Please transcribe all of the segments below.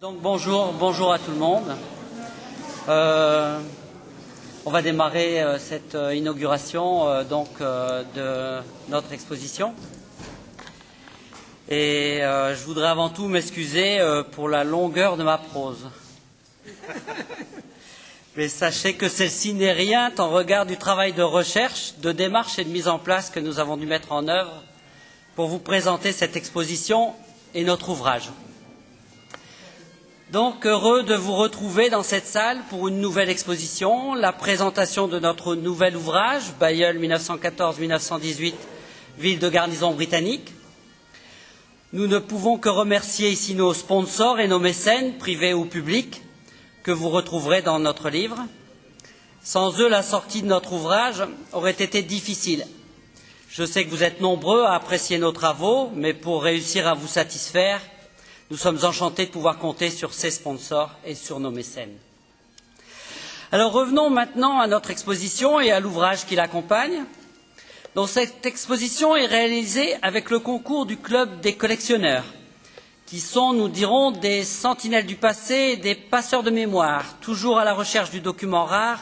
Donc bonjour à tout le monde. On va démarrer cette inauguration de notre exposition. Et je voudrais avant tout m'excuser pour la longueur de ma prose. Mais sachez que celle-ci n'est rien en regard du travail de recherche, de démarche et de mise en place que nous avons dû mettre en œuvre pour vous présenter cette exposition et notre ouvrage. Donc, heureux de vous retrouver dans cette salle pour une nouvelle exposition, la présentation de notre nouvel ouvrage, Bailleul 1914-1918, ville de garnison britannique. Nous ne pouvons que remercier ici nos sponsors et nos mécènes, privés ou publics, que vous retrouverez dans notre livre. Sans eux, la sortie de notre ouvrage aurait été difficile. Je sais que vous êtes nombreux à apprécier nos travaux, mais pour réussir à vous satisfaire, nous sommes enchantés de pouvoir compter sur ces sponsors et sur nos mécènes. Alors revenons maintenant à notre exposition et à l'ouvrage qui l'accompagne. Donc cette exposition est réalisée avec le concours du Club des collectionneurs, qui sont, nous dirons, des sentinelles du passé et des passeurs de mémoire, toujours à la recherche du document rare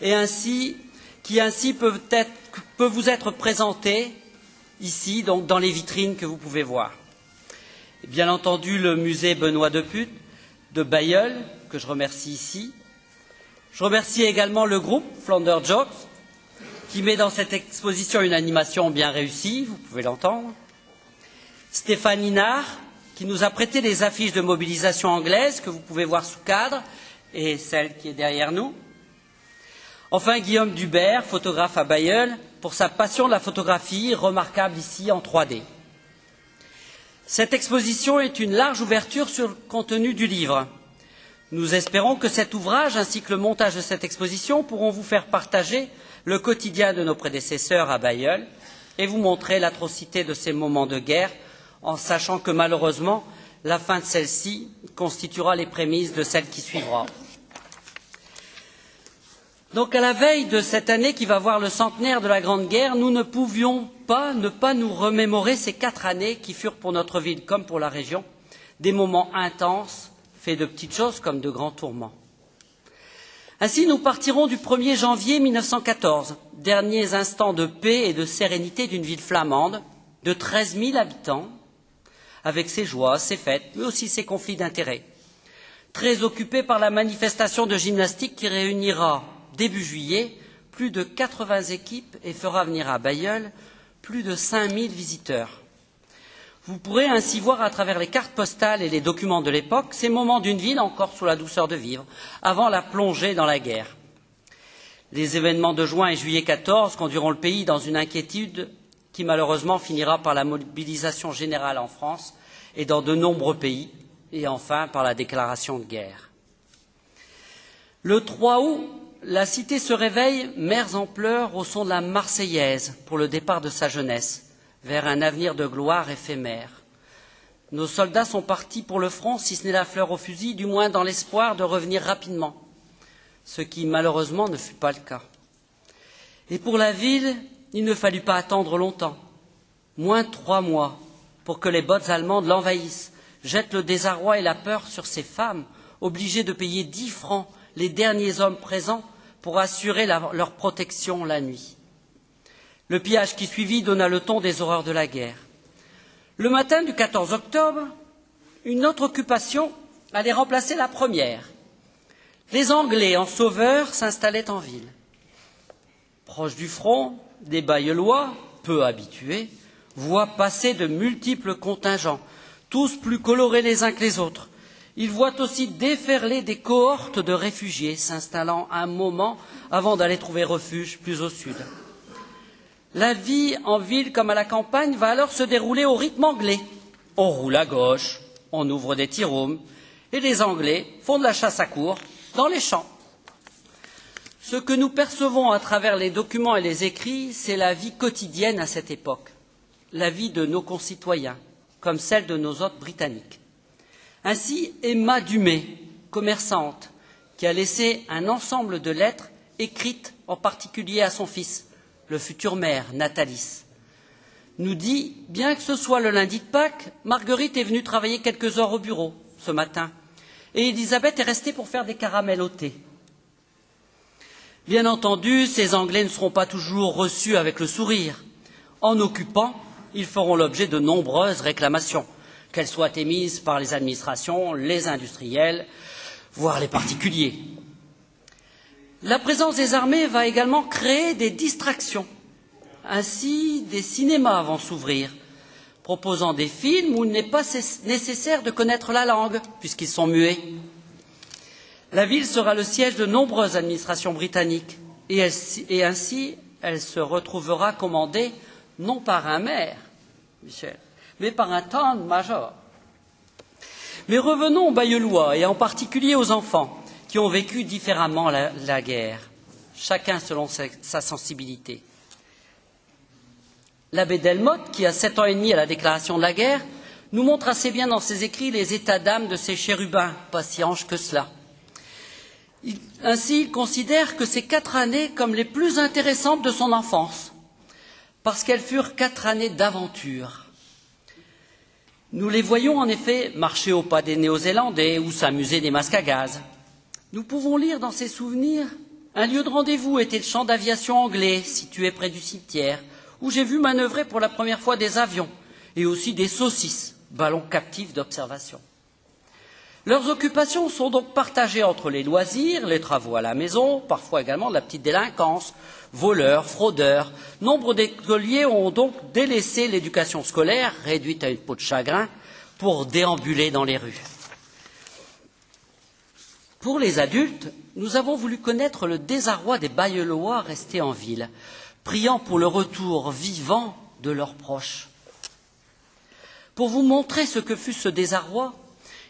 et qui ainsi peut vous être présenté ici, donc dans les vitrines que vous pouvez voir. Bien entendu, le musée Benoît de Putte de Bailleul, que je remercie ici. Je remercie également le groupe Flounder Jokes, qui met dans cette exposition une animation bien réussie, vous pouvez l'entendre. Stéphane Hinard, qui nous a prêté les affiches de mobilisation anglaise, que vous pouvez voir sous cadre, et celle qui est derrière nous. Enfin, Guillaume Dubert, photographe à Bailleul, pour sa passion de la photographie, remarquable ici en 3D. Cette exposition est une large ouverture sur le contenu du livre. Nous espérons que cet ouvrage ainsi que le montage de cette exposition pourront vous faire partager le quotidien de nos prédécesseurs à Bailleul et vous montrer l'atrocité de ces moments de guerre, en sachant que malheureusement, la fin de celle-ci constituera les prémices de celle qui suivra. Donc à la veille de cette année qui va voir le centenaire de la Grande Guerre, nous ne pouvions pas ne pas nous remémorer ces 4 années qui furent pour notre ville comme pour la région des moments intenses, faits de petites choses comme de grands tourments. Ainsi, nous partirons du 1er janvier 1914, derniers instants de paix et de sérénité d'une ville flamande de 13 000 habitants, avec ses joies, ses fêtes, mais aussi ses conflits d'intérêts. Très occupée par la manifestation de gymnastique qui réunira début juillet, plus de 80 équipes et fera venir à Bailleul plus de 5000 visiteurs. Vous pourrez ainsi voir à travers les cartes postales et les documents de l'époque ces moments d'une ville encore sous la douceur de vivre, avant la plongée dans la guerre. Les événements de juin et juillet 14 conduiront le pays dans une inquiétude qui malheureusement finira par la mobilisation générale en France et dans de nombreux pays, et enfin par la déclaration de guerre. Le 3 août, la cité se réveille, mères en pleurs, au son de la Marseillaise pour le départ de sa jeunesse, vers un avenir de gloire éphémère. Nos soldats sont partis pour le front, si ce n'est la fleur au fusil, du moins dans l'espoir de revenir rapidement, ce qui malheureusement ne fut pas le cas. Et pour la ville, il ne fallut pas attendre longtemps, moins de 3 mois, pour que les bottes allemandes l'envahissent, jettent le désarroi et la peur sur ces femmes, obligées de payer 10 francs les derniers hommes présents pour assurer leur protection la nuit. Le pillage qui suivit donna le ton des horreurs de la guerre. Le matin du 14 octobre, une autre occupation allait remplacer la première. Les Anglais, en sauveurs, s'installaient en ville. Proche du front, des Bailleullois, peu habitués, voient passer de multiples contingents, tous plus colorés les uns que les autres. Ils voient aussi déferler des cohortes de réfugiés s'installant un moment avant d'aller trouver refuge plus au sud. La vie en ville comme à la campagne va alors se dérouler au rythme anglais. On roule à gauche, on ouvre des tea-rooms, et les Anglais font de la chasse à courre dans les champs. Ce que nous percevons à travers les documents et les écrits, c'est la vie quotidienne à cette époque, la vie de nos concitoyens, comme celle de nos hôtes britanniques. Ainsi, Emma Dumay, commerçante, qui a laissé un ensemble de lettres écrites en particulier à son fils, le futur maire, Nathalie, nous dit « Bien que ce soit le lundi de Pâques, Marguerite est venue travailler quelques heures au bureau ce matin et Élisabeth est restée pour faire des caramels au thé. Bien entendu, ces Anglais ne seront pas toujours reçus avec le sourire. En occupant, ils feront l'objet de nombreuses réclamations, qu'elles soient émises par les administrations, les industriels, voire les particuliers. La présence des armées va également créer des distractions. Ainsi, des cinémas vont s'ouvrir, proposant des films où il n'est pas nécessaire de connaître la langue, puisqu'ils sont muets. La ville sera le siège de nombreuses administrations britanniques, et ainsi, elle se retrouvera commandée non par un maire, Michel, mais par un town major. Mais revenons aux Bayeullois, et en particulier aux enfants, qui ont vécu différemment la guerre, chacun selon sa sensibilité. L'abbé Delmotte, qui a 7 ans et demi à la déclaration de la guerre, nous montre assez bien dans ses écrits les états d'âme de ces chérubins, pas si anges que cela. Ainsi, il considère que ces 4 années comme les plus intéressantes de son enfance, parce qu'elles furent 4 années d'aventure. Nous les voyons en effet marcher au pas des Néo-Zélandais ou s'amuser des masques à gaz. Nous pouvons lire dans ses souvenirs un lieu de rendez-vous était le champ d'aviation anglais situé près du cimetière, où j'ai vu manœuvrer pour la première fois des avions et aussi des saucisses, ballons captifs d'observation. Leurs occupations sont donc partagées entre les loisirs, les travaux à la maison, parfois également de la petite délinquance, voleurs, fraudeurs. Nombre d'écoliers ont donc délaissé l'éducation scolaire, réduite à une peau de chagrin, pour déambuler dans les rues. Pour les adultes, nous avons voulu connaître le désarroi des Bayeullois restés en ville, priant pour le retour vivant de leurs proches. Pour vous montrer ce que fut ce désarroi,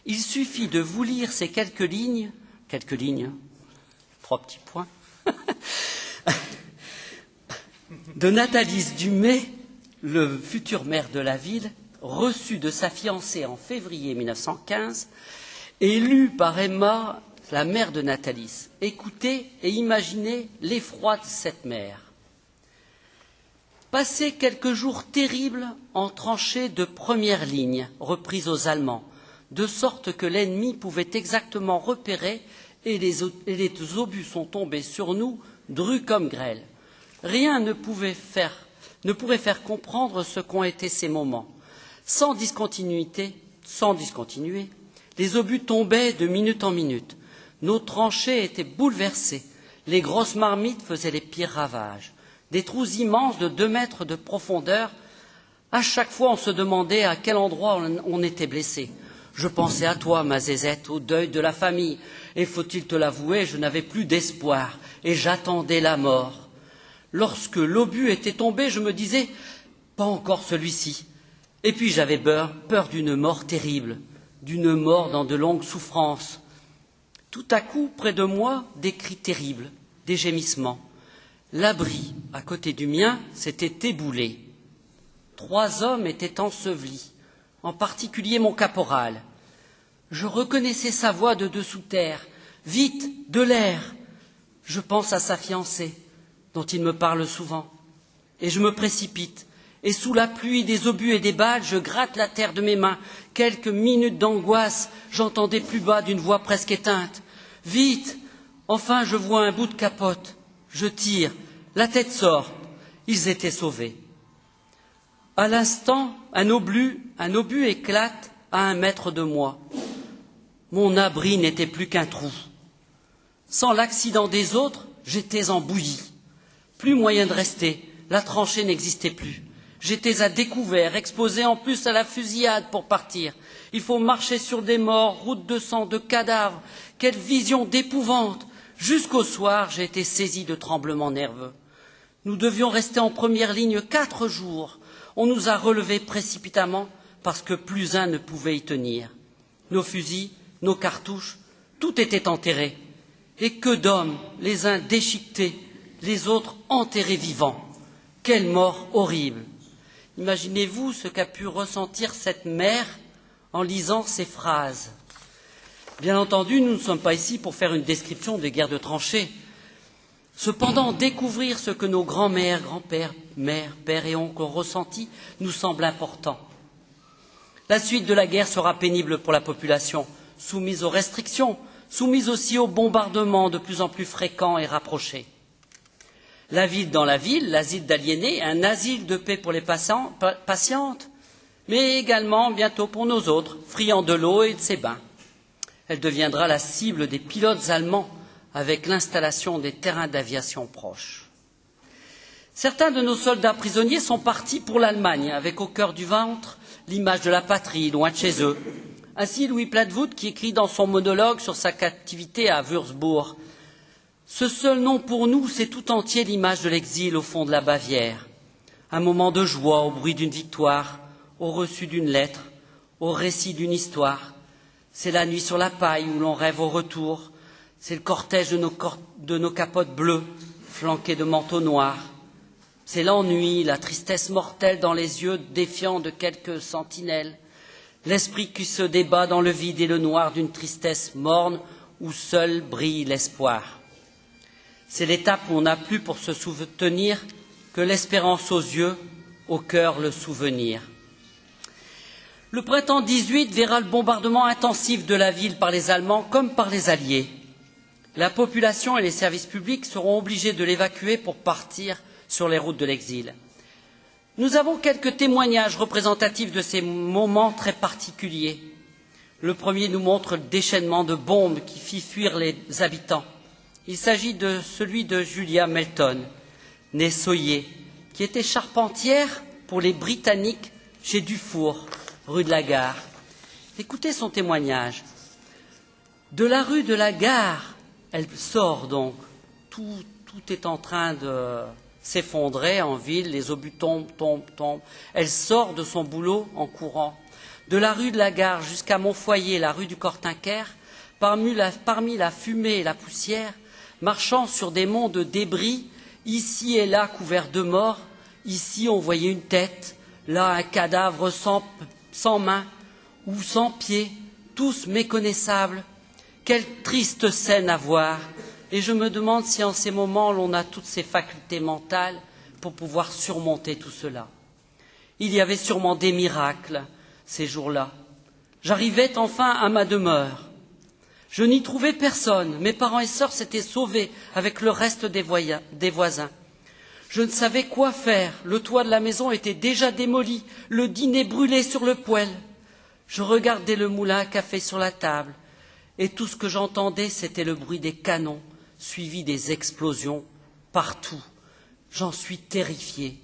il suffit de vous lire ces quelques lignes, 3 petits points, de Nathalise Dumay, le futur maire de la ville, reçu de sa fiancée en février 1915, et lu par Emma, la mère de Nathalise. Écoutez et imaginez l'effroi de cette mère. Passer quelques jours terribles en tranchées de première ligne, reprises aux Allemands, de sorte que l'ennemi pouvait exactement repérer et les obus sont tombés sur nous, drus comme grêle. Rien ne pourrait faire comprendre ce qu'ont été ces moments. Sans discontinuer, les obus tombaient de minute en minute. Nos tranchées étaient bouleversées. Les grosses marmites faisaient les pires ravages. Des trous immenses de 2 mètres de profondeur. À chaque fois, on se demandait à quel endroit on était blessé. Je pensais à toi, ma zézette, au deuil de la famille. Et faut-il te l'avouer, je n'avais plus d'espoir et j'attendais la mort. Lorsque l'obus était tombé, je me disais, pas encore celui-ci. Et puis j'avais peur d'une mort terrible, d'une mort dans de longues souffrances. Tout à coup, près de moi, des cris terribles, des gémissements. L'abri, à côté du mien, s'était éboulé. 3 hommes étaient ensevelis, en particulier mon caporal. Je reconnaissais sa voix de dessous terre. Vite, de l'air. Je pense à sa fiancée, dont il me parle souvent. Et je me précipite. Et sous la pluie des obus et des balles, je gratte la terre de mes mains. Quelques minutes d'angoisse, j'entendais plus bas d'une voix presque éteinte. Vite! Enfin, je vois un bout de capote. Je tire. La tête sort. Ils étaient sauvés. À l'instant, un obus éclate à 1 mètre de moi. Mon abri n'était plus qu'un trou. Sans l'accident des autres, j'étais en bouillie. Plus moyen de rester. La tranchée n'existait plus. J'étais à découvert, exposé en plus à la fusillade pour partir. Il faut marcher sur des morts, routes de sang, de cadavres. Quelle vision d'épouvante! Jusqu'au soir, j'ai été saisi de tremblements nerveux. Nous devions rester en première ligne 4 jours. On nous a relevés précipitamment parce que plus un ne pouvait y tenir. Nos fusils, nos cartouches, tout était enterré. Et que d'hommes, les uns déchiquetés, les autres enterrés vivants. Quelle mort horrible! Imaginez-vous ce qu'a pu ressentir cette mère en lisant ces phrases. Bien entendu, nous ne sommes pas ici pour faire une description des guerres de tranchées. Cependant, découvrir ce que nos grands-mères, grands-pères, mères, pères et oncles ont ressenti nous semble important. La suite de la guerre sera pénible pour la population. soumise aux restrictions, soumise aussi aux bombardements de plus en plus fréquents et rapprochés. La ville dans la ville, l'asile d'aliénés, un asile de paix pour les patientes, mais également bientôt pour nos autres, friands de l'eau et de ses bains. Elle deviendra la cible des pilotes allemands avec l'installation des terrains d'aviation proches. Certains de nos soldats prisonniers sont partis pour l'Allemagne, avec au cœur du ventre l'image de la patrie, loin de chez eux. Ainsi, Louis Platevout, qui écrit dans son monologue sur sa captivité à Würzburg, « Ce seul nom pour nous, c'est tout entier l'image de l'exil au fond de la Bavière. Un moment de joie au bruit d'une victoire, au reçu d'une lettre, au récit d'une histoire. C'est la nuit sur la paille où l'on rêve au retour. C'est le cortège de nos capotes bleues, flanquées de manteaux noirs. C'est l'ennui, la tristesse mortelle dans les yeux défiants de quelques sentinelles. L'esprit qui se débat dans le vide et le noir d'une tristesse morne où seul brille l'espoir. C'est l'étape où on n'a plus pour se soutenir que l'espérance aux yeux, au cœur le souvenir. » Le printemps 18 verra le bombardement intensif de la ville par les Allemands comme par les Alliés. La population et les services publics seront obligés de l'évacuer pour partir sur les routes de l'exil. Nous avons quelques témoignages représentatifs de ces moments très particuliers. Le premier nous montre le déchaînement de bombes qui fit fuir les habitants. Il s'agit de celui de Julia Melton, née Soyer, qui était charpentière pour les Britanniques chez Dufour, rue de la Gare. Écoutez son témoignage. De la rue de la Gare, elle sort donc. Tout est en train de s'effondrer en ville, les obus tombent. Elle sort de son boulot en courant. De la rue de la Gare jusqu'à mon foyer, la rue du Cortinquaire, parmi la fumée et la poussière, marchant sur des monts de débris, ici et là couverts de morts, ici on voyait une tête, là un cadavre sans main ou sans pied, tous méconnaissables. Quelle triste scène à voir! Et je me demande si en ces moments l'on a toutes ces facultés mentales pour pouvoir surmonter tout cela. Il y avait sûrement des miracles ces jours-là. J'arrivais enfin à ma demeure. Je n'y trouvais personne. Mes parents et sœurs s'étaient sauvés avec le reste des voisins. Je ne savais quoi faire. Le toit de la maison était déjà démoli, le dîner brûlé sur le poêle. Je regardais le moulin à café sur la table, et tout ce que j'entendais, c'était le bruit des canons, suivi des explosions partout. J'en suis terrifié.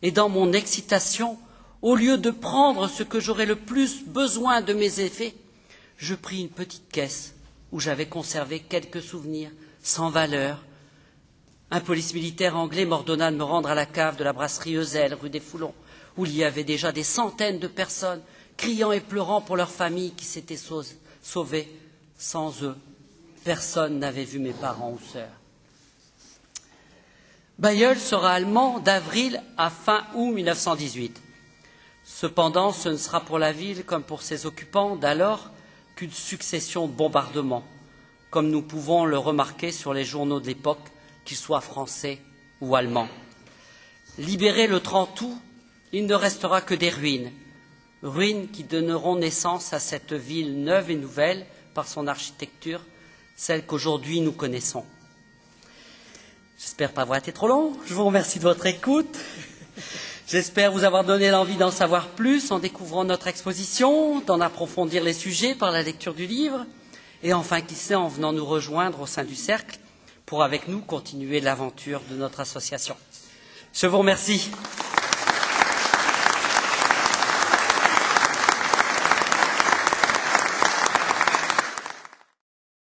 Et dans mon excitation, au lieu de prendre ce que j'aurais le plus besoin de mes effets, je pris une petite caisse où j'avais conservé quelques souvenirs sans valeur. Un police militaire anglais m'ordonna de me rendre à la cave de la brasserie Eusel, rue des Foulons, où il y avait déjà des centaines de personnes criant et pleurant pour leurs familles qui s'étaient sauvées. Sans eux, personne n'avait vu mes parents ou sœurs. Bailleul sera allemand d'avril à fin août 1918. Cependant, ce ne sera pour la ville comme pour ses occupants d'alors qu'une succession de bombardements, comme nous pouvons le remarquer sur les journaux de l'époque, qu'ils soient français ou allemands. Libérés le 30 août, il ne restera que des ruines, ruines qui donneront naissance à cette ville neuve et nouvelle par son architecture, celle qu'aujourd'hui nous connaissons. J'espère pas avoir été trop long. Je vous remercie de votre écoute. J'espère vous avoir donné l'envie d'en savoir plus en découvrant notre exposition, d'en approfondir les sujets par la lecture du livre, et enfin, qui sait, en venant nous rejoindre au sein du Cercle pour, avec nous, continuer l'aventure de notre association. Je vous remercie.